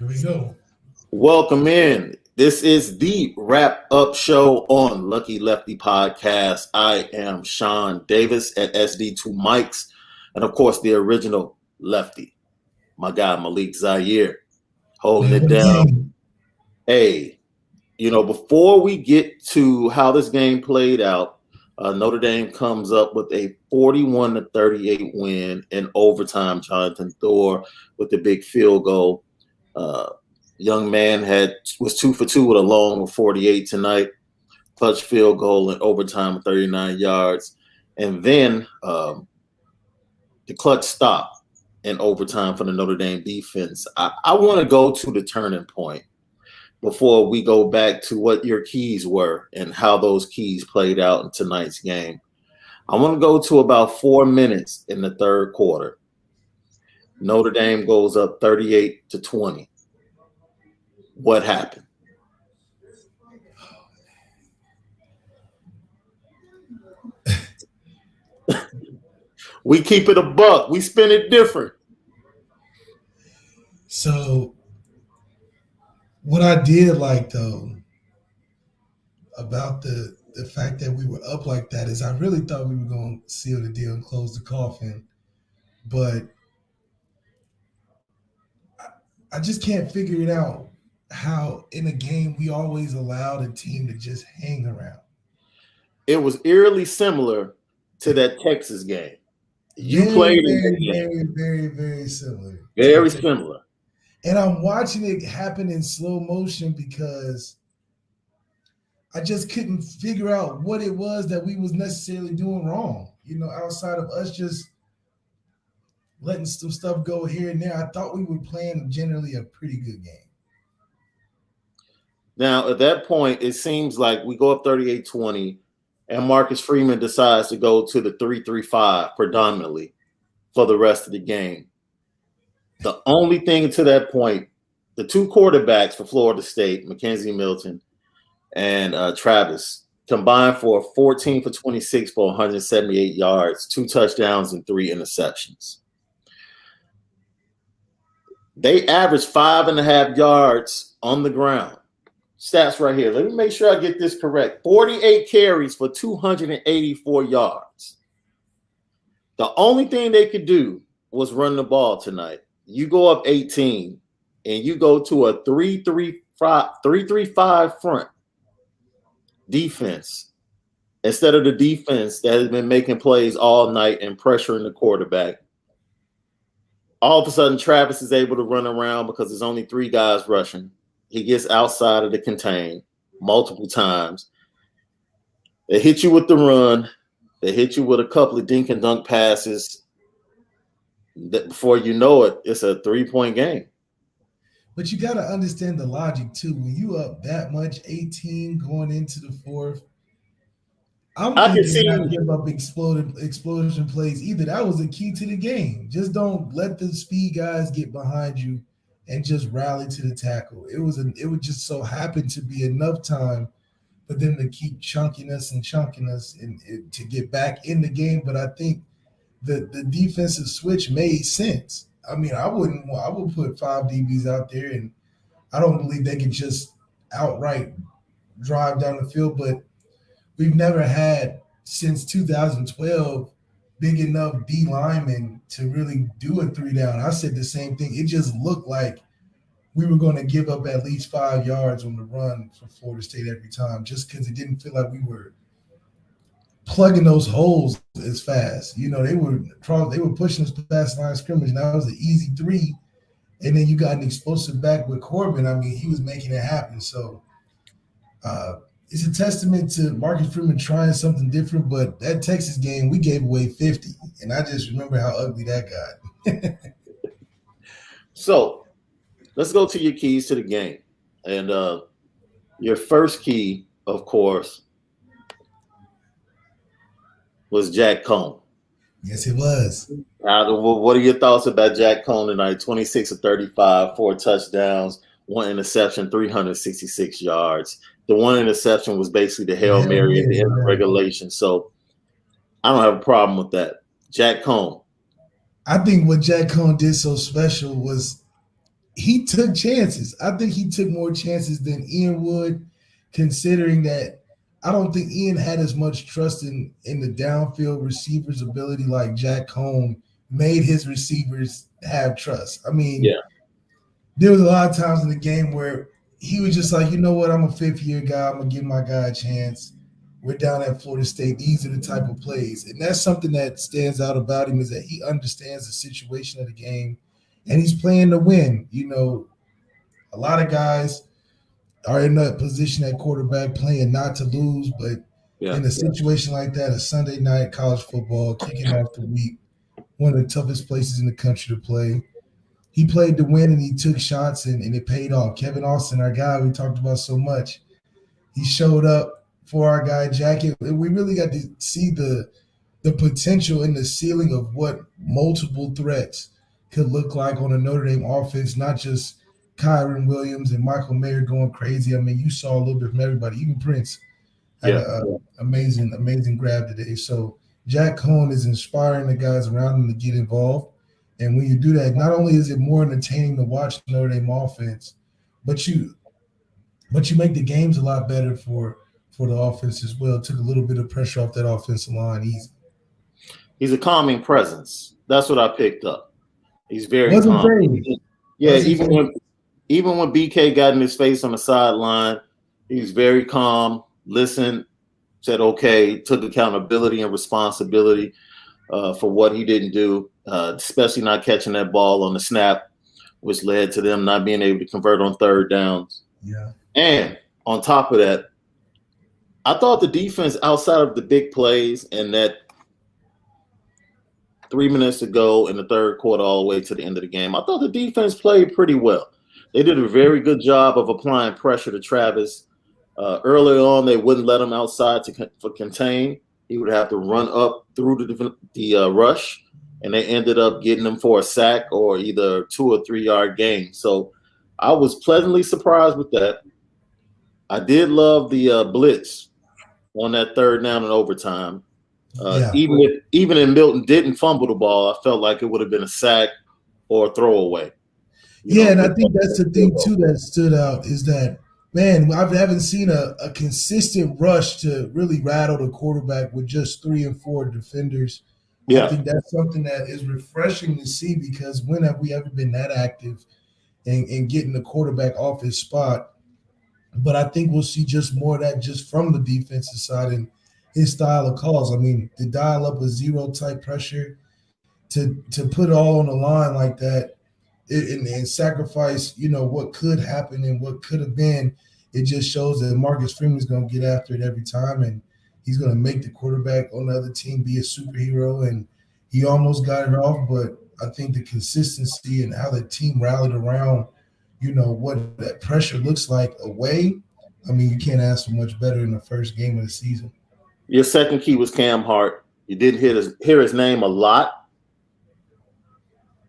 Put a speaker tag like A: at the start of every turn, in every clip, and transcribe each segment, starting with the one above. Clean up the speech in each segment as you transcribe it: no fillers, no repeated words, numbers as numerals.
A: Here we go.
B: Welcome in. This is the wrap up show on Lucky Lefty Podcast. I am Shaun Davis at SD2 Mics, and of course, the original Lefty, my guy Malik Zaire, holding it down. Hey, before we get to how this game played out, Notre Dame comes up with a 41-38 win in overtime. Jonathan Thor with the big field goal. Young man was 2 for 2 with a long of 48 tonight. Clutch field goal in overtime of 39 yards. And then the clutch stop in overtime for the Notre Dame defense. I want to go to the turning point before we go back to what your keys were and how those keys played out in tonight's game. I want to go to about 4 minutes in the third quarter. Notre Dame goes up 38-20. What happened? We keep it a buck. We spin it different.
A: So what I did like, though, about the fact that we were up like that is I really thought we were going to seal the deal and close the coffin. But I just can't figure it out how in a game we always allowed a team to just hang around.
B: It was eerily similar to that Texas game.
A: Very similar.
B: Very similar.
A: And I'm watching it happen in slow motion because I just couldn't figure out what it was that we was necessarily doing wrong. Outside of us just letting some stuff go here and there, I thought we were playing generally a pretty good game.
B: Now, at that point, it seems like we go up 38-20, and Marcus Freeman decides to go to the 3-3-5 predominantly for the rest of the game. The only thing to that point, the two quarterbacks for Florida State, Mackenzie Milton and Travis, combined for 14 for 26 for 178 yards, 2 touchdowns, and 3 interceptions. They averaged 5.5 yards on the ground. Stats right here. Let me make sure I get this correct. 48 carries for 284 yards. The only thing they could do was run the ball tonight. You go up 18 and you go to a 3-3-5 front defense instead of the defense that has been making plays all night and pressuring the quarterback. All of a sudden, Travis is able to run around because there's only 3 guys rushing. He gets outside of the contain multiple times. They hit you with the run. They hit you with a couple of dink and dunk passes. Before you know it, it's a 3-point game.
A: But you got to understand the logic, too. When you up that much, 18 going into the fourth, I can see not give up explosion plays either. That was the key to the game. Just don't let the speed guys get behind you and just rally to the tackle. It would just so happen to be enough time for them to keep chunking us and to get back in the game. But I think the defensive switch made sense. I mean, I would put 5 DBs out there, and I don't believe they could just outright drive down the field. But we've never had since 2012 big enough D linemen to really do a 3-down. I said the same thing. It just looked like we were going to give up at least 5 yards on the run for Florida State every time, just because it didn't feel like we were plugging those holes as fast. They were pushing us past line of scrimmage, and that was an easy 3. And then you got an explosive back with Corbin. I mean, he was making it happen. So it's a testament to Marcus Freeman trying something different, but that Texas game, we gave away 50, and I just remember how ugly that got.
B: So let's go to your keys to the game. And your first key, of course, was Jack Cohn.
A: Yes, it was.
B: What are your thoughts about Jack Cohn tonight? 26 of 35, 4 touchdowns, 1 interception, 366 yards. The 1 interception was basically the Hail Mary at the end of regulation. So I don't have a problem with that. Jack Cohn.
A: I think what Jack Cohn did so special was he took chances. I think he took more chances than Ian would, considering that I don't think Ian had as much trust in the downfield receivers' ability like Jack Cohn made his receivers have trust. I mean,
B: Yeah.
A: there was a lot of times in the game where he was just like, you know what, I'm a fifth-year guy. I'm going to give my guy a chance. We're down at Florida State. These are the type of plays. And that's something that stands out about him, is that he understands the situation of the game, and he's playing to win. You know, a lot of guys are in that position at quarterback playing not to lose, but in a situation like that, a Sunday night college football, kicking off the week, one of the toughest places in the country to play, he played to win and he took shots and it paid off. Kevin Austin, our guy we talked about so much, he showed up for our guy Jack. And we really got to see the potential and the ceiling of what multiple threats could look like on a Notre Dame offense, not just Kyron Williams and Michael Mayer going crazy. I mean, you saw a little bit from everybody. Even Prince had an amazing grab today. So Jack Cohn is inspiring the guys around him to get involved. And when you do that, not only is it more entertaining to watch Notre Dame offense, but you make the games a lot better for the offense as well. It took a little bit of pressure off that offensive line easy.
B: He's a calming presence. That's what I picked up. He's very calm. Yeah, even when BK got in his face on the sideline, he's very calm, listened, said okay, took accountability and responsibility for what he didn't do, especially not catching that ball on the snap, which led to them not being able to convert on third downs.
A: Yeah.
B: And on top of that, I thought the defense, outside of the big plays and that 3 minutes to go in the third quarter all the way to the end of the game, I thought the defense played pretty well. They did a very good job of applying pressure to Travis. Early on, they wouldn't let him outside for contain. He would have to run up through the rush, and they ended up getting him for a sack or either 2 or 3 yard gain. So I was pleasantly surprised with that. I did love the blitz on that third down and overtime. Even if Milton didn't fumble the ball, I felt like it would have been a sack or a throwaway.
A: And I think that's the thing too that stood out, is that, man, I haven't seen a consistent rush to really rattle the quarterback with just 3 and 4 defenders. I think that's something that is refreshing to see, because when have we ever been that active in getting the quarterback off his spot? But I think we'll see just more of that just from the defensive side and his style of calls. I mean, to dial up a zero type pressure, to put it all on the line like that, and sacrifice, what could happen and what could have been, it just shows that Marcus Freeman's going to get after it every time, and he's going to make the quarterback on the other team be a superhero. And he almost got it off, but I think the consistency and how the team rallied around, what that pressure looks like away, I mean, you can't ask for much better in the first game of the season.
B: Your second key was Cam Hart. You didn't hear his name a lot,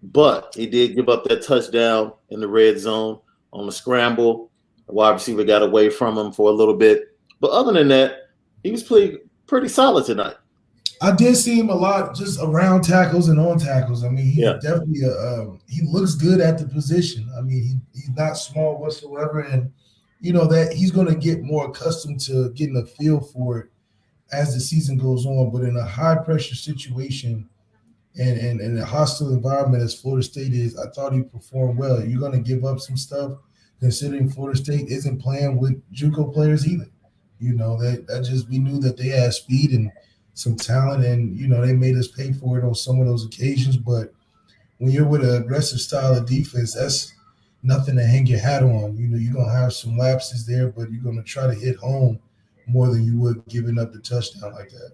B: but he did give up that touchdown in the red zone on the scramble. The wide receiver got away from him for a little bit. But other than that, he was pretty solid tonight.
A: I did see him a lot just around tackles and on tackles. I mean, he's definitely he looks good at the position. I mean, he's not small whatsoever, and that he's going to get more accustomed to getting a feel for it as the season goes on. But in a high pressure situation and a hostile environment as Florida State is, I thought he performed well. You're going to give up some stuff, considering Florida State isn't playing with JUCO players either. That just, we knew that they had speed and some talent, and they made us pay for it on some of those occasions. But when you're with an aggressive style of defense, that's nothing to hang your hat on. You're gonna have some lapses there, but you're gonna try to hit home more than you would giving up the touchdown like that.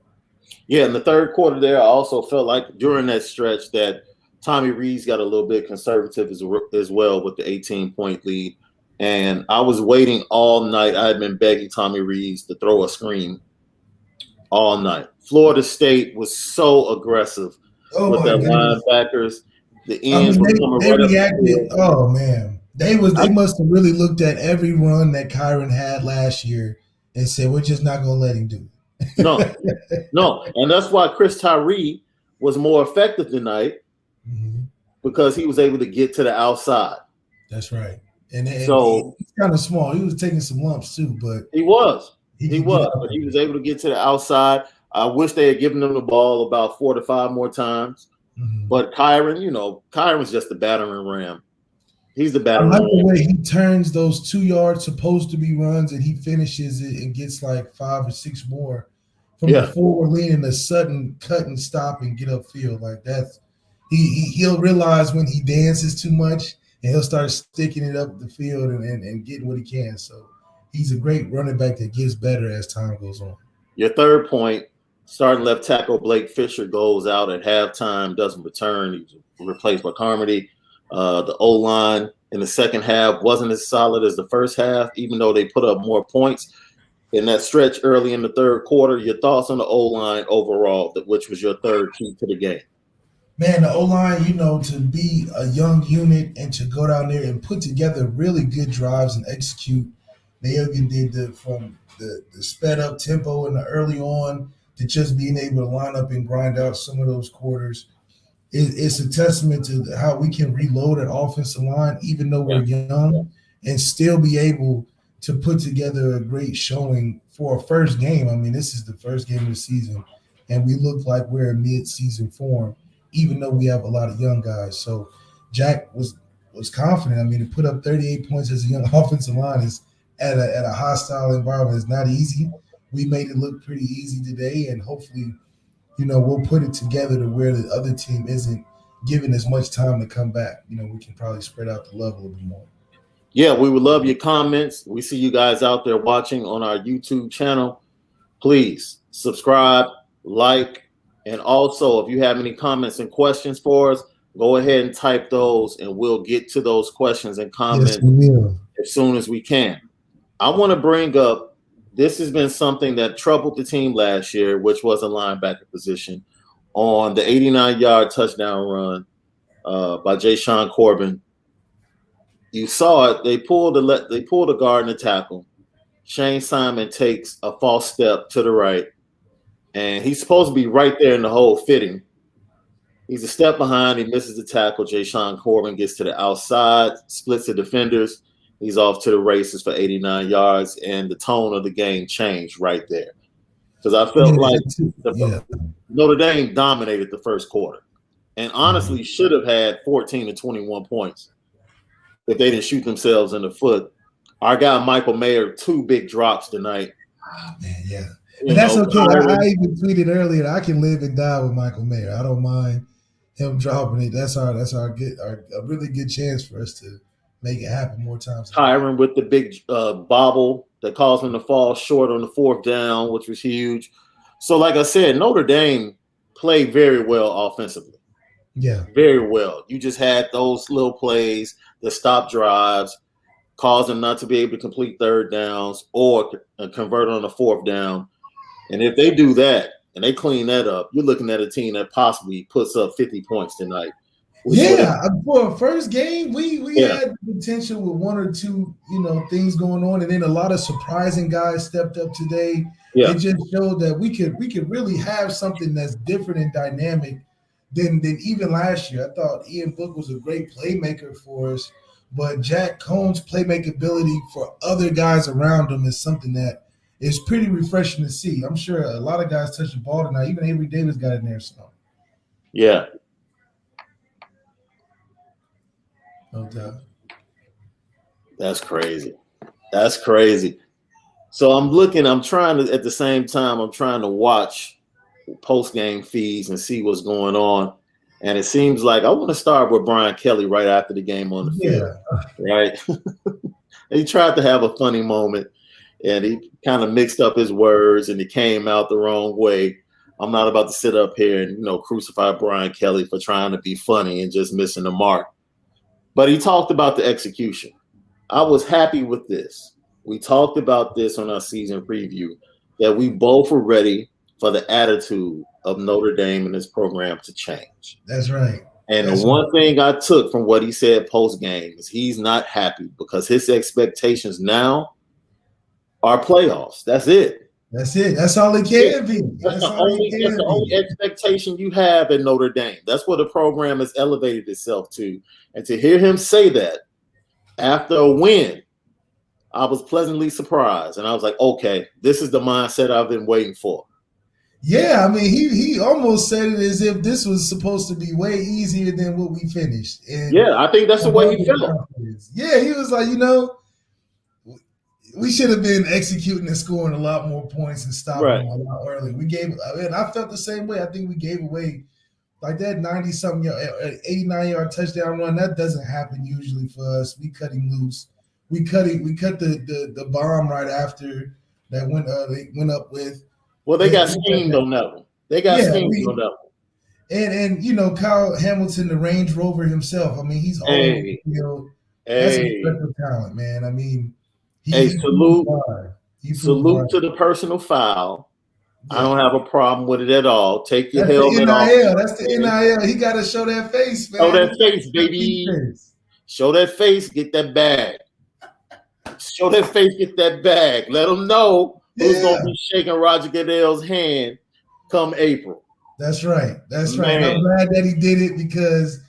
B: Yeah, in the third quarter there, I also felt like during that stretch that Tommy Rees got a little bit conservative as well with the 18-point lead. And I was waiting all night. I had been begging Tommy Rees to throw a screen all night. Florida State was so aggressive with their linebackers. The ends were coming right up.
A: Reacted. Oh man, they must have really looked at every run that Kyron had last year and said, "We're just not going to let him do it."
B: No, and that's why Chris Tyree was more effective tonight, because he was able to get to the outside.
A: That's right. And
B: So
A: he's kind of small. He was taking some lumps too, but
B: he was.
A: he
B: He
A: could get
B: was,
A: out
B: but he
A: there.
B: was able to get to the outside. I wish they had given him the ball about 4 to 5 more times.
A: Mm-hmm.
B: But Kyron's just the battering ram. He's the
A: I
B: battering
A: like the
B: ram.
A: way he turns those 2 yards supposed to be runs and he finishes it and gets like 5 or 6 more from the
B: Yeah.
A: forward lean and a sudden cut and stop and get upfield. Like that's he'll realize when he dances too much and he'll start sticking it up the field and getting what he can. So he's a great running back that gets better as time goes on.
B: Your third point, starting left tackle Blake Fisher goes out at halftime, doesn't return. He's replaced by Carmody. The O-line in the second half wasn't as solid as the first half, even though they put up more points in that stretch early in the third quarter. Your thoughts on the O-line overall, which was your third key to the game?
A: Man, the O-line, to be a young unit and to go down there and put together really good drives and execute. They even did from the sped up tempo in the early on to just being able to line up and grind out some of those quarters. It's a testament to how we can reload an offensive line, even though we're young, and still be able to put together a great showing for a first game. I mean, this is the first game of the season, and we look like we're in mid-season form, even though we have a lot of young guys. So Jack was confident. I mean, to put up 38 points as a young offensive line is at a hostile environment is not easy. We made it look pretty easy today, and hopefully – we'll put it together to where the other team isn't given as much time to come back. We can probably spread out the love a little bit more.
B: Yeah, we would love your comments. We see you guys out there watching on our YouTube channel. Please subscribe, like, and also if you have any comments and questions for us, go ahead and type those and we'll get to those questions and comments as soon as we can. I want to bring up, this has been something that troubled the team last year, which was a linebacker position. On the 89-yard touchdown run by Shaun Corbin, you saw it. They pulled the guard and the tackle. Shane Simon takes a false step to the right, and he's supposed to be right there in the hole fitting. He's a step behind. He misses the tackle. Shaun Corbin gets to the outside, splits the defenders. He's off to the races for 89 yards, and the tone of the game changed right there. Because I felt like Notre Dame dominated the first quarter and honestly should have had 14 to 21 points if they didn't shoot themselves in the foot. Our guy Michael Mayer, 2 big drops tonight.
A: Oh, man, yeah. And that's okay. I even tweeted earlier, I can live and die with Michael Mayer. I don't mind him dropping it. That's a really good chance for us to make it happen more times.
B: Kyron with the big bobble that caused him to fall short on the 4th down, which was huge. So, like I said, Notre Dame played very well offensively.
A: Yeah.
B: Very well. You just had those little plays that stop drives, caused them not to be able to complete 3rd downs or convert on the 4th down. And if they do that and they clean that up, you're looking at a team that possibly puts up 50 points tonight.
A: For a first game, we had potential with 1 or 2, things going on, and then a lot of surprising guys stepped up today. Yeah. It just showed that we could really have something that's different and dynamic than even last year. I thought Ian Book was a great playmaker for us, but Jack Cohn's playmaking ability for other guys around him is something that is pretty refreshing to see. I'm sure a lot of guys touched the ball tonight. Even Avery Davis got in there. So
B: yeah.
A: No doubt.
B: That's crazy. That's crazy. So I'm trying to watch post-game feeds and see what's going on. And it seems like I want to start with Brian Kelly right after the game on the field. Right? He tried to have a funny moment and he kind of mixed up his words and it came out the wrong way. I'm not about to sit up here and, crucify Brian Kelly for trying to be funny and just missing the mark. But he talked about the execution. I was happy with this. We talked about this on our season preview, that we both were ready for the attitude of Notre Dame and this program to change.
A: That's right.
B: And the one thing I took from what he said post-game is he's not happy because his expectations now are playoffs. That's it.
A: That's it. That's all it can be.
B: That's the only expectation you have at Notre Dame. That's what the program has elevated itself to. And to hear him say that After a win, I was pleasantly surprised, and I was like, okay, this is the mindset I've been waiting for.
A: Yeah, I mean, he almost said it as if this was supposed to be way easier than what we finished. And
B: yeah, I think that's the way he felt.
A: Yeah, he was like, we should have been executing and scoring a lot more points and stopping them a lot early. I felt the same way. I think we gave away like that 90-something, 89-yard touchdown run. That doesn't happen usually for us. We cut him loose. We cut the bomb right after that they went up with.
B: Well, they got schemed on that one. They got schemed on that one.
A: And Kyle Hamilton, the Range Rover himself. I mean, he's all over the field. That's a special talent, man. I mean,
B: salute to the personal foul. Yeah. I don't have a problem with it at all. Take your helmet off.
A: That's the NIL. He got to show that face, man.
B: Show that face, baby. Show that face. Get that bag. Show that face. Get that bag. Let them know who's going to be shaking Roger Goodell's hand come April.
A: That's right. That's right. I'm glad that he did it because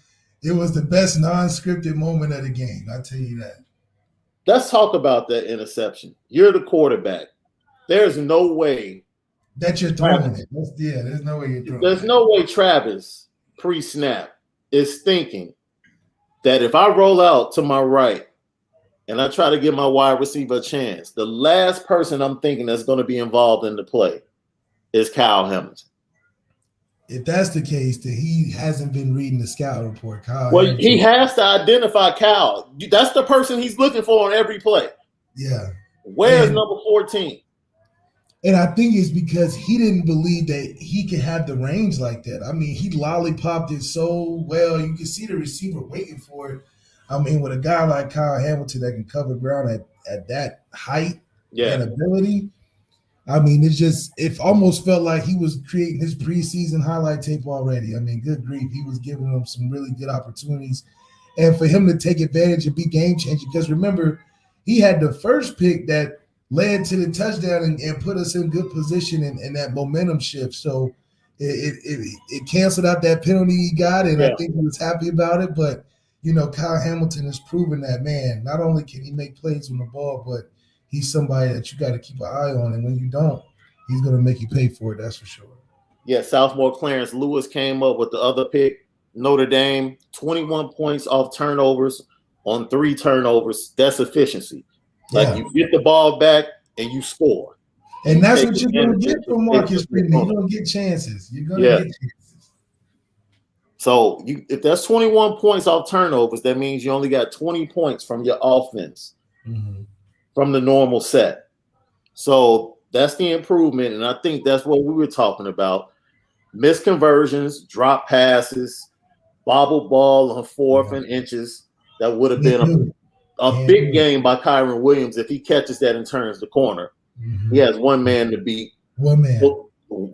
A: it was the best non-scripted moment of the game. I'll tell you that.
B: Let's talk about that interception. You're the quarterback. There's no way
A: that you're throwing it. There's no way you're throwing it.
B: There's no way Travis, pre-snap, is thinking that if I roll out to my right and I try to give my wide receiver a chance, the last person I'm thinking that's going to be involved in the play is Kyle Hamilton.
A: If that's the case, then he hasn't been reading the scout report.
B: He has to identify Kyle. That's the person he's looking for on every play.
A: Yeah.
B: Where's number 14?
A: And I think it's because he didn't believe that he could have the range like that. I mean, he lollipopped it so well. You can see the receiver waiting for it. I mean, with a guy like Kyle Hamilton that can cover ground at that height and ability, I mean, it almost felt like he was creating his preseason highlight tape already. I mean, good grief. He was giving them some really good opportunities. And for him to take advantage and be game changer, because remember, he had the first pick that led to the touchdown and put us in good position in that momentum shift. So it canceled out that penalty he got, and I think he was happy about it. But, Kyle Hamilton has proven that, man, not only can he make plays on the ball, but he's somebody that you got to keep an eye on. And when you don't, he's going to make you pay for it, that's for sure.
B: Yeah, sophomore Clarence Lewis came up with the other pick. Notre Dame, 21 points off turnovers on 3 turnovers. That's efficiency. You get the ball back and you score.
A: And that's what you're going to get from Marcus Freeman. You're going to get chances. You're going to get chances.
B: So if that's 21 points off turnovers, that means you only got 20 points from your offense from the normal set. So that's the improvement, and I think that's what we were talking about. Missed conversions, drop passes, bobble ball on 4th and inches. That would have been a big game by Kyron Williams if he catches that and turns the corner. He has one man to beat.
A: One man.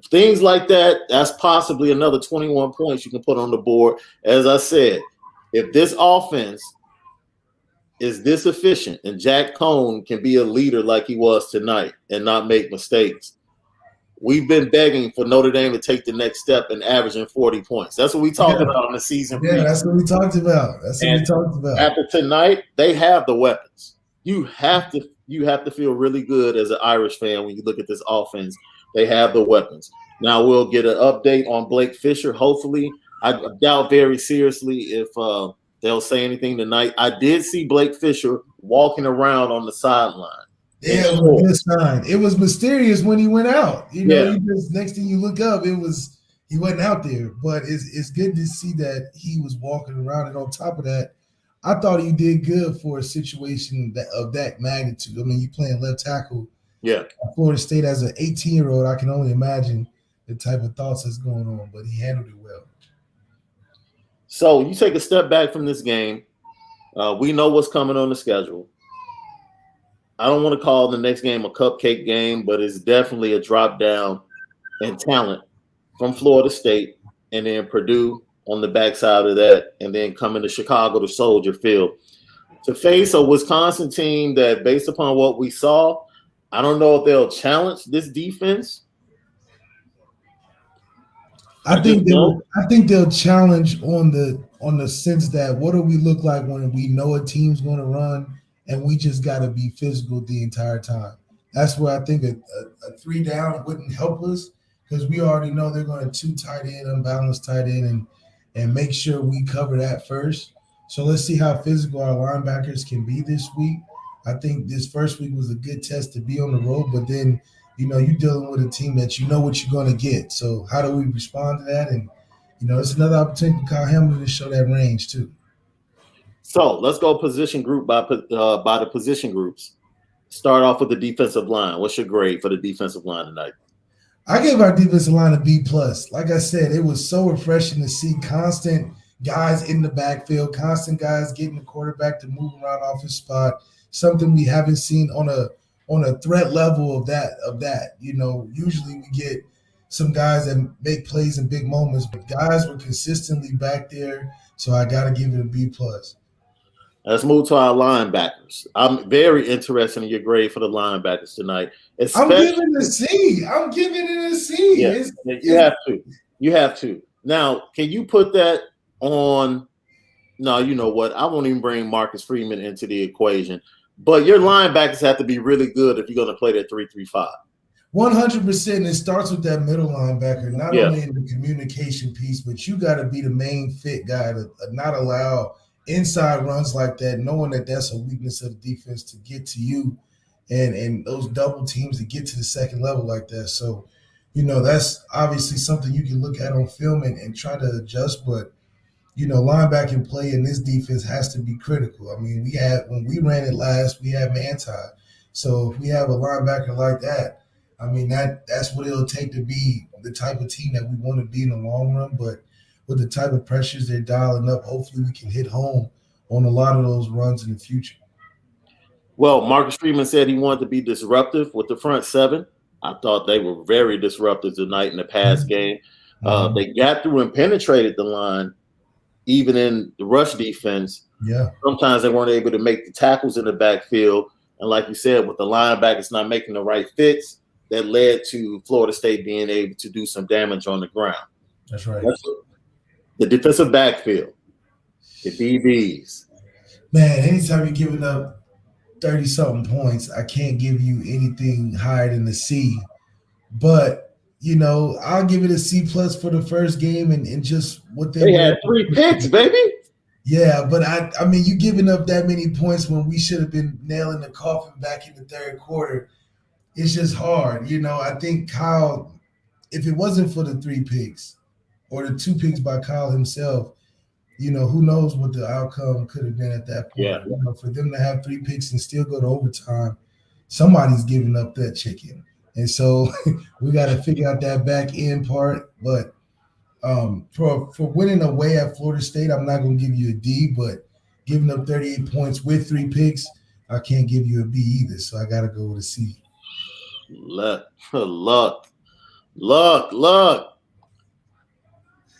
B: Things like that, that's possibly another 21 points you can put on the board. As I said, if this offense is this efficient and Jack Cohn can be a leader like he was tonight and not make mistakes, we've been begging for Notre Dame to take the next step and averaging 40 points. That's what we talked about on the season.
A: Yeah, that's what we talked about.
B: After tonight, they have the weapons. You have to feel really good as an Irish fan when you look at this offense. They have the weapons. Now we'll get an update on Blake Fisher. Hopefully, I doubt very seriously if they'll say anything tonight. I did see Blake Fisher walking around on the sideline.
A: Yeah, it was a good sign. It was mysterious when he went out. Next thing you look up, he wasn't out there. But it's good to see that he was walking around. And on top of that, I thought he did good for a situation of that magnitude. I mean, you playing left tackle.
B: Yeah.
A: Florida State as an 18-year-old, I can only imagine the type of thoughts that's going on. But he handled it well.
B: So you take a step back from this game. We know what's coming on the schedule. I don't want to call the next game a cupcake game, but it's definitely a drop down in talent from Florida State, and then Purdue on the backside of that, and then coming to Chicago to Soldier Field to face a Wisconsin team that, based upon what we saw, I don't know if they'll challenge this defense.
A: I think they will. I think they'll challenge on the sense that what do we look like when we know a team's going to run, and we just got to be physical the entire time. That's where I think a 3 down wouldn't help us because we already know they're going to 2 tight end, unbalanced tight end, and make sure we cover that first. So let's see how physical our linebackers can be this week. I think this first week was a good test to be on the road, but then you're dealing with a team that you know what you're going to get. So how do we respond to that? And, it's another opportunity for Kyle Hamilton to show that range too.
B: So let's go position group by the position groups. Start off with the defensive line. What's your grade for the defensive line tonight?
A: I gave our defensive line a B+. Like I said, it was so refreshing to see constant guys in the backfield, constant guys getting the quarterback to move around off his spot, something we haven't seen on a threat level of that. Usually we get some guys that make plays in big moments, but guys were consistently back there. So I got to give it a B+.
B: Let's move to our linebackers. I'm very interested in your grade for the linebackers tonight.
A: I'm giving it a C. I'm giving it a C.
B: Yeah, you have to. You have to. Now, can you put that on? No, you know what? I won't even bring Marcus Freeman into the equation. But your linebackers have to be really good if you're going to play that 3-3-5.
A: 100%. It starts with that middle linebacker, not only in the communication piece, but you got to be the main fit guy to not allow inside runs like that, knowing that that's a weakness of the defense to get to you and those double teams to get to the second level like that. So, that's obviously something you can look at on film and try to adjust. But, linebacking play in this defense has to be critical. I mean, when we ran it last, we had man-tie. So if we have a linebacker like that, I mean, that's what it'll take to be the type of team that we want to be in the long run. But with the type of pressures they're dialing up, hopefully we can hit home on a lot of those runs in the future.
B: Well, Marcus Freeman said he wanted to be disruptive with the front seven. I thought they were very disruptive tonight in the pass game. They got through and penetrated the line, even in the rush defense.
A: Yeah.
B: Sometimes they weren't able to make the tackles in the backfield. And like you said, with the linebackers not making the right fits, that led to Florida State being able to do some damage on the ground.
A: That's right.
B: The defensive backfield, the DBs.
A: Man, anytime you're giving up 30-something points, I can't give you anything higher than the C. But, I'll give it a C+ for the first game and just what they
B: had 3 picks, baby.
A: Yeah, but I mean, you giving up that many points when we should have been nailing the coffin back in the third quarter. It's just hard. I think Kyle, if it wasn't for the 3 picks or the 2 picks by Kyle himself, who knows what the outcome could have been at that point.
B: Yeah.
A: For them to have 3 picks and still go to overtime, somebody's giving up that chicken. And so we got to figure out that back end part. But for winning away at Florida State, I'm not going to give you a D, but giving up 38 points with 3 picks, I can't give you a B either. So I got to go with a C.
B: Luck.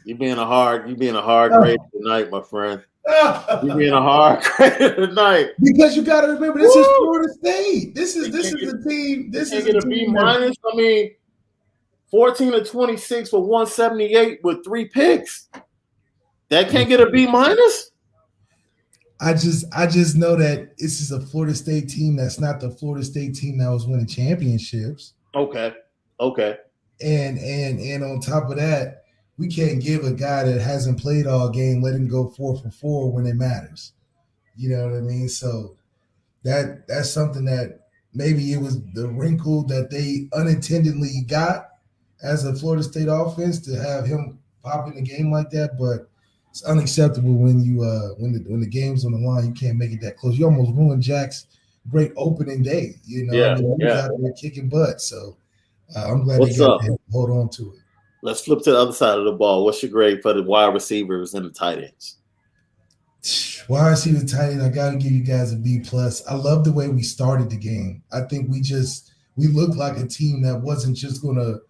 B: You're being a hard grader tonight, my friend. You're being a hard grader tonight.
A: Because you got to remember, this is Florida State. This is the team. This is
B: a B-. I mean, 14-26 for 178 with 3 picks. That can't get a B-.
A: I just know that this is a Florida State team that's not the Florida State team that was winning championships.
B: Okay.
A: And on top of that, we can't give a guy that hasn't played all game, let him go 4 for 4 when it matters. You know what I mean? So that's something that maybe it was the wrinkle that they unintentionally got as a Florida State offense to have him pop in a game like that. But it's unacceptable when you when the game's on the line, you can't make it that close. You almost ruined Jack's great opening day. He was out there kicking butt. So I'm glad they got to hold on to it.
B: Let's flip to the other side of the ball. What's your grade for the wide receivers and the tight ends?
A: Wide receiver, tight end, I got to give you guys a B+. I love the way we started the game. I think we looked like a team that wasn't just going to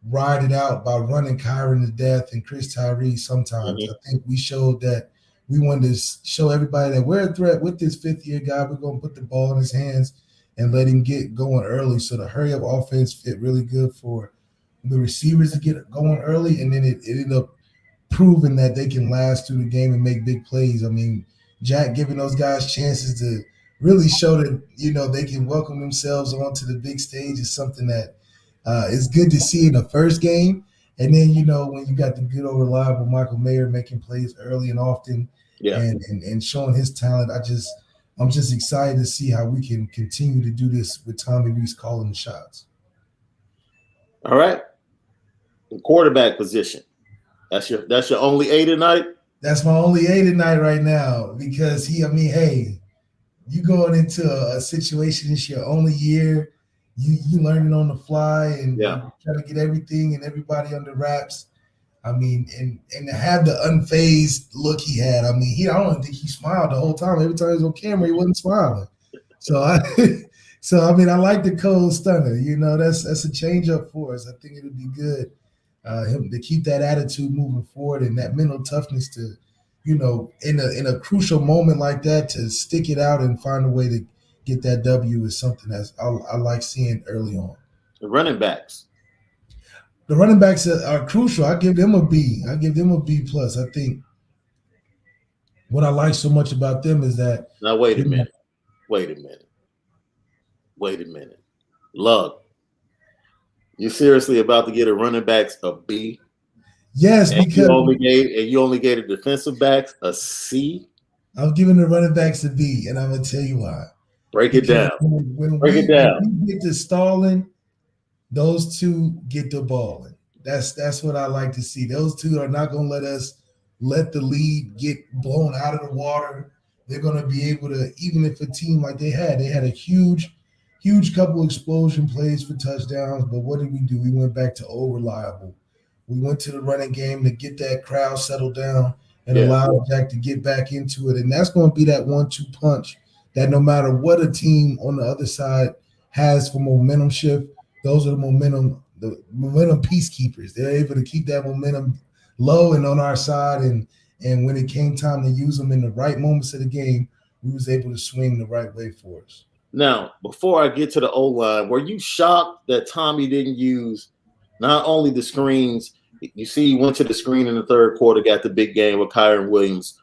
A: ride it out by running Kyron to death and Chris Tyree sometimes. I think we showed that we wanted to show everybody that we're a threat with this fifth-year guy. We're going to put the ball in his hands and let him get going early. So the hurry-up offense fit really good for the receivers to get going early, and then it ended up proving that they can last through the game and make big plays. I mean, Jack giving those guys chances to really show that they can welcome themselves onto the big stage is something that is good to see in the first game. And then when you got the good old reliable Michael Mayer making plays early and often,
B: Yeah.
A: and showing his talent, I'm just excited to see how we can continue to do this with Tommy Rees calling the shots.
B: All right. The quarterback position. That's your only A tonight?
A: That's my only A tonight right now because hey, you going into a situation, it's your only year. You learning on the fly and you trying to get everything and everybody under wraps. I mean, and to have the unfazed look he had. I mean, I don't think he smiled the whole time. Every time he was on camera, he wasn't smiling. So I I like the cold stunner. That's a change up for us. I think it'll be good. Him to keep that attitude moving forward and that mental toughness to, in a crucial moment like that, to stick it out and find a way to get that W is something that I like seeing early on.
B: The running backs.
A: The running backs are crucial. I give them a B. I give them a B plus. I think what I like so much about them is that.
B: Now wait a minute. Lug. You seriously about to get a running backs a B?
A: Yes,
B: and
A: because
B: you only gave the defensive backs a C.
A: I'm giving the running backs a B, and I'm gonna tell you why.
B: Break it down.
A: When we get to stalling, those two get the balling. That's what I like to see. Those two are not gonna let the lead get blown out of the water. They're gonna be able to, even if a team like they had a huge couple explosion plays for touchdowns, but what did we do? We went back to old reliable. We went to the running game to get that crowd settled down and allow Jack to get back into it. And that's going to be that 1-2 punch that no matter what a team on the other side has for momentum shift, those are the momentum peacekeepers. They're able to keep that momentum low and on our side. And when it came time to use them in the right moments of the game, we was able to swing the right way for us.
B: Now, before I get to the O-line, were you shocked that Tommy didn't use not only the screens? You see, he went to the screen in the third quarter, got the big game with Kyron Williams.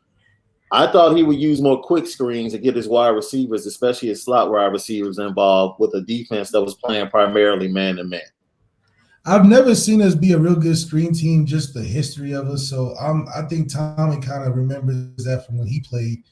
B: I thought he would use more quick screens to get his wide receivers, especially his slot wide receivers, involved with a defense that was playing primarily man-to-man.
A: I've never seen us be a real good screen team, just the history of us. So I think Tommy kind of remembers that from when he played.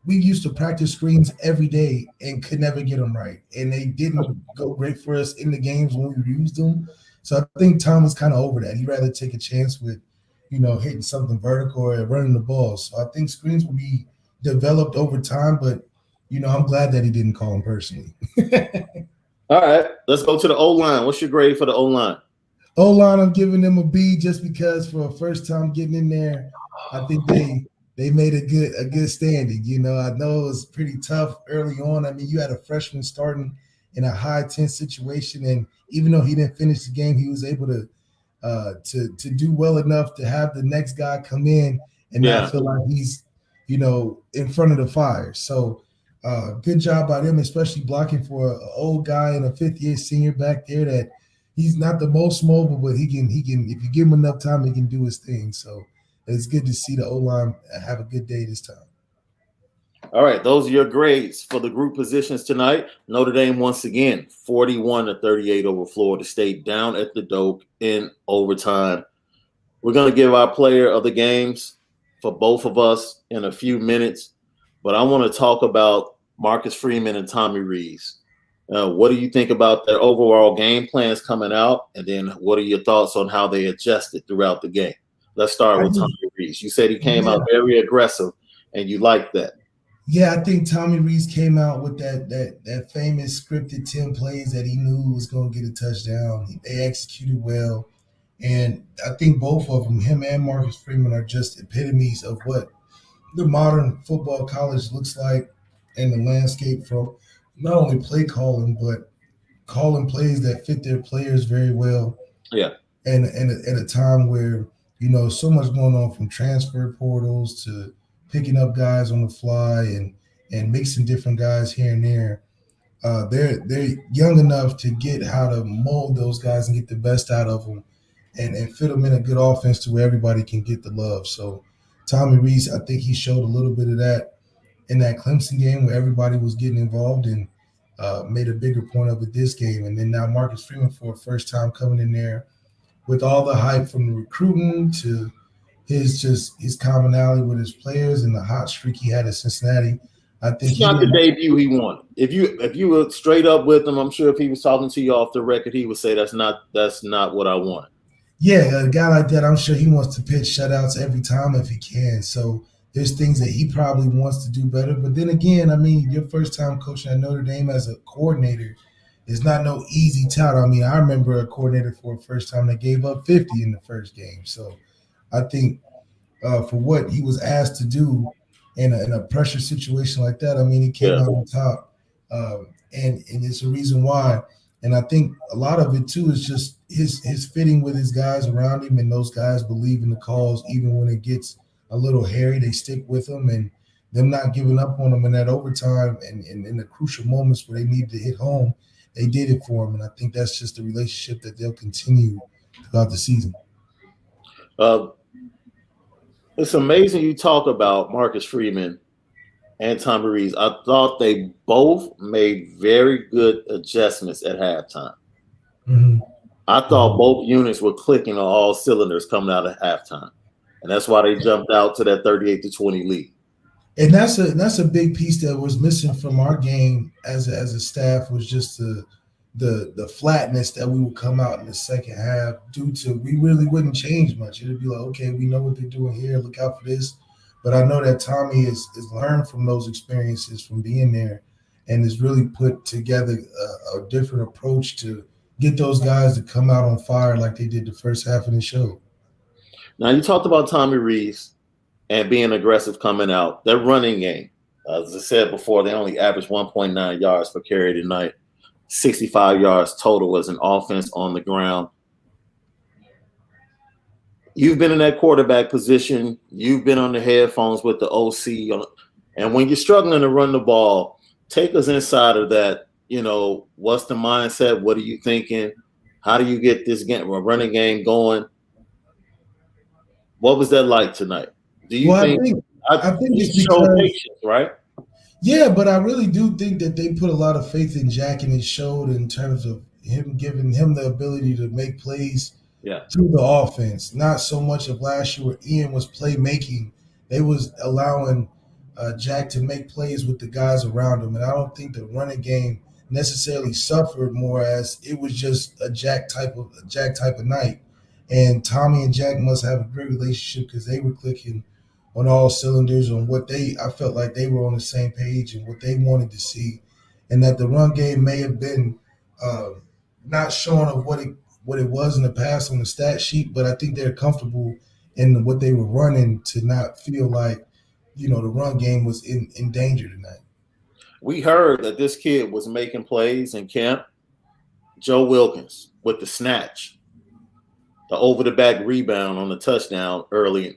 A: We used to practice screens every day and could never get them right. And they didn't go great for us in the games when we used them. So I think Tom was kind of over that. He'd rather take a chance with, hitting something vertical or running the ball. So I think screens will be developed over time, but, I'm glad that he didn't call him personally.
B: All right, let's go to the O-line. What's your grade for the O-line?
A: O-line, I'm giving them a B just because for a first time getting in there, I think they made a good standing. I know it was pretty tough early on. I mean, you had a freshman starting in a high tense situation, and even though he didn't finish the game, he was able to do well enough to have the next guy come in and not feel like he's in front of the fire. So good job by them, especially blocking for an old guy and a fifth-year senior back there that he's not the most mobile, but he can if you give him enough time, he can do his thing. So it's good to see the O-line have a good day this time.
B: All right, those are your grades for the group positions tonight. Notre Dame, once again, 41-38 over Florida State, down at the Doak in overtime. We're going to give our player of the games for both of us in a few minutes, but I want to talk about Marcus Freeman and Tommy Rees. What do you think about their overall game plans coming out, and then what are your thoughts on how they adjusted throughout the game? Let's start with Tommy Rees. You said he came out very aggressive, and you liked that.
A: Yeah, I think Tommy Rees came out with that famous scripted 10 plays that he knew was going to get a touchdown. They executed well, and I think both of them, him and Marcus Freeman, are just epitomes of what the modern football college looks like in the landscape from not only play calling, but calling plays that fit their players very well.
B: Yeah.
A: And at a time where, so much going on from transfer portals to picking up guys on the fly and mixing different guys here and there. they're young enough to get how to mold those guys and get the best out of them, and fit them in a good offense to where everybody can get the love. So Tommy Reese, I think he showed a little bit of that in that Clemson game where everybody was getting involved and made a bigger point of it this game. And then now Marcus Freeman for a first time coming in there with all the hype from the recruiting to his commonality with his players and the hot streak he had at Cincinnati. I think
B: It's not the debut he wanted. If you were straight up with him, I'm sure if he was talking to you off the record, he would say that's not what I want.
A: Yeah, a guy like that, I'm sure he wants to pitch shutouts every time if he can. So there's things that he probably wants to do better. But then again, I mean, your first time coaching at Notre Dame as a coordinator is not no easy tout. I mean, I remember a coordinator for a first time that gave up 50 in the first game. So I think for what he was asked to do in a pressure situation like that, I mean, he came out on top, and it's a reason why. And I think a lot of it too is just his fitting with his guys around him, and those guys believe in the calls even when it gets a little hairy. They stick with him, and them not giving up on him in that overtime and in the crucial moments where they need to hit home. They did it for him, and I think that's just a relationship that they'll continue throughout the season.
B: It's amazing you talk about Marcus Freeman and Tommy Reese. I thought they both made very good adjustments at halftime.
A: Mm-hmm.
B: I thought both units were clicking on all cylinders coming out of halftime, and that's why they jumped out to that 38-20 lead.
A: And that's a big piece that was missing from our game as a staff was just the flatness that we would come out in the second half due to we really wouldn't change much. It'd be like, okay, we know what they're doing here. Look out for this. But I know that Tommy is learned from those experiences from being there and has really put together a different approach to get those guys to come out on fire like they did the first half of the show.
B: Now, you talked about Tommy Reese and being aggressive coming out. Their running game, as I said before, they only averaged 1.9 yards per carry tonight. 65 yards total as an offense on the ground. You've been in that quarterback position. You've been on the headphones with the OC. And when you're struggling to run the ball, take us inside of that. You know, what's the mindset? What are you thinking? How do you get this game, a running game going? What was that like tonight? Do you think
A: it's
B: because patience, right?
A: Yeah, but I really do think that they put a lot of faith in Jack, and it showed in terms of him giving him the ability to make plays through the offense. Not so much of last year where Ian was playmaking. They was allowing Jack to make plays with the guys around him. And I don't think the running game necessarily suffered more as it was just a Jack type of night. And Tommy and Jack must have a great relationship because they were clicking on all cylinders on I felt like they were on the same page and what they wanted to see, and that the run game may have been not showing of what it was in the past on the stat sheet, but I think they're comfortable in what they were running to not feel like, the run game was in danger tonight.
B: We heard that this kid was making plays in camp. Joe Wilkins with the snatch, the over-the-back rebound on the touchdown late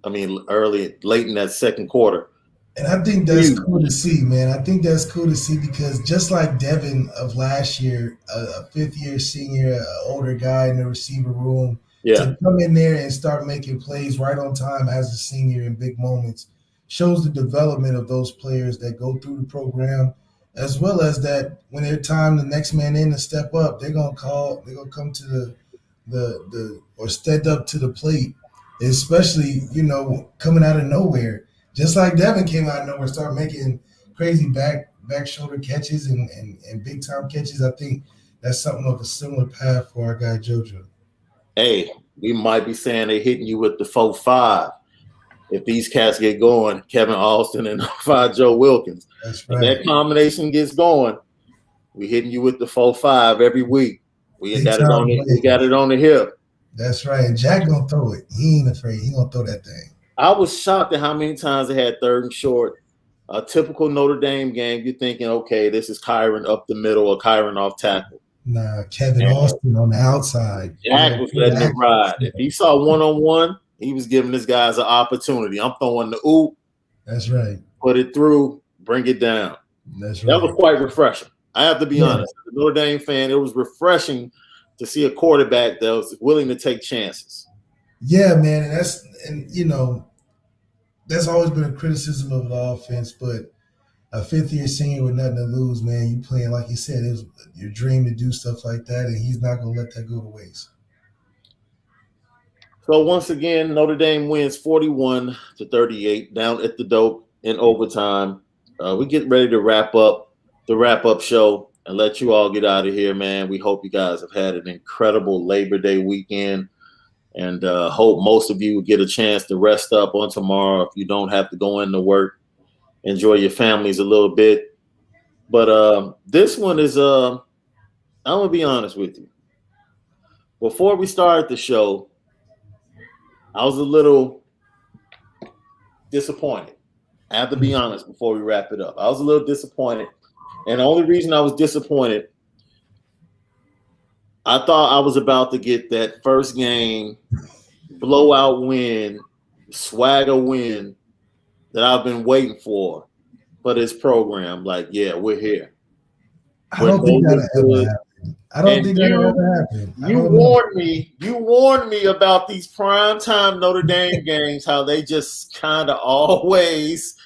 B: in that second quarter.
A: And I think that's cool to see, man. I think that's cool to see because just like Devin of last year, a fifth-year senior, an older guy in the receiver room, to come in there and start making plays right on time as a senior in big moments shows the development of those players that go through the program, as well as that when they're time the next man in to step up, they're gonna come to the or step up to the plate. Especially, coming out of nowhere. Just like Devin came out of nowhere, started making crazy back shoulder catches and big time catches. I think that's something of a similar path for our guy JoJo.
B: Hey, we might be saying they're hitting you with the 4-5. If these cats get going, Kevin Austin and 5 Joe Wilkins.
A: That's right.
B: If that combination gets going, we hitting you with the 4-5 every week. We got it on the hip.
A: That's right. And Jack gonna throw it. He ain't afraid. He gonna throw that thing.
B: I was shocked at how many times they had third and short. A typical Notre Dame game, you're thinking, okay, this is Kyron up the middle or Kyron off tackle.
A: Nah, Kevin Austin on the outside.
B: Jack was letting it ride. If he saw one-on-one, he was giving this guys an opportunity. I'm throwing the
A: That's right.
B: Put it through, bring it down.
A: That's right.
B: That was quite refreshing. I have to be honest. As a Notre Dame fan, it was refreshing to see a quarterback that was willing to take chances.
A: Yeah, man, that's always been a criticism of the offense, but a fifth-year senior with nothing to lose, man, you playing, like you said, it was your dream to do stuff like that, and he's not going to let that go to waste.
B: So once again, Notre Dame wins 41-38 down at the Dope in overtime. We get ready to wrap up the wrap-up show and let you all get out of here, man. We hope you guys have had an incredible Labor Day weekend, and hope most of you get a chance to rest up on tomorrow if you don't have to go into work. Enjoy your families a little bit. But this one is, I'm going to be honest with you. Before we started the show, I was a little disappointed. I have to be honest before we wrap it up. I was a little disappointed. And the only reason I was disappointed, I thought I was about to get that first game blowout win, swagger win that I've been waiting for this program. Like, yeah, we're here.
A: I don't think that'll ever happen. I don't think that'll ever happen.
B: You warned me about these primetime Notre Dame games, how they just kind of always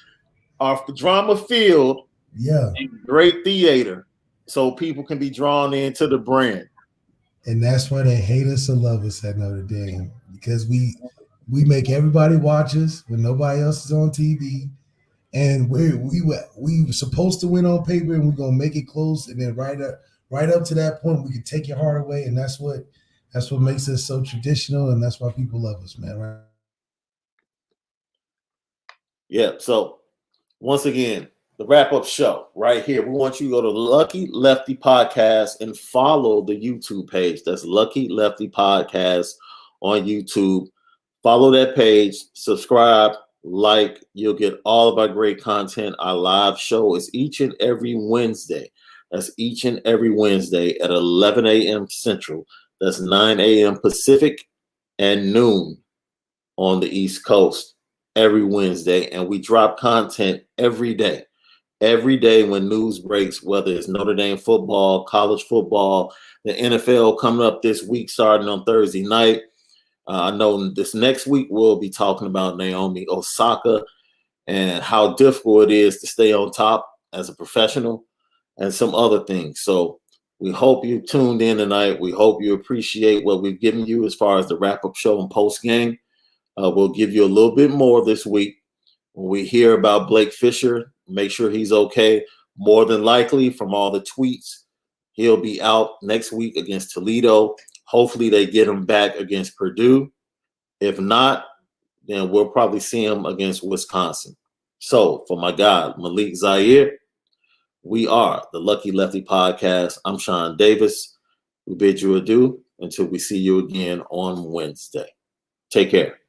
B: are drama filled.
A: Yeah.
B: And great theater, so people can be drawn into the brand.
A: And that's why they hate us or love us at Notre Dame, because we make everybody watch us when nobody else is on TV. And we were supposed to win on paper, and we're gonna make it close, and then right up to that point, we can take your heart away, and that's what makes us so traditional, and that's why people love us, man. Right?
B: Yeah. So once again, the wrap-up show right here. We want you to go to Lucky Lefty Podcast and follow the YouTube page. That's Lucky Lefty Podcast on YouTube. Follow that page. Subscribe. Like, you'll get all of our great content. Our live show is each and every Wednesday. That's each and every Wednesday at 11 a.m. Central. That's 9 a.m. Pacific and noon on the East Coast every Wednesday. And we drop content every day. Every day when news breaks, whether it's Notre Dame football, college football, the NFL coming up this week starting on Thursday night. I know this next week we'll be talking about Naomi Osaka and how difficult it is to stay on top as a professional and some other things. So we hope you tuned in tonight. We hope you appreciate what we've given you as far as the wrap-up show and post-game. We'll give you a little bit more this week. When we hear about Blake Fisher, make sure he's okay. More than likely, from all the tweets, he'll be out next week against Toledo. Hopefully they get him back against Purdue. If not, then we'll probably see him against Wisconsin. So for my guy, Malik Zaire, we are the Lucky Lefty Podcast. I'm Shaun Davis. We bid you adieu until we see you again on Wednesday. Take care.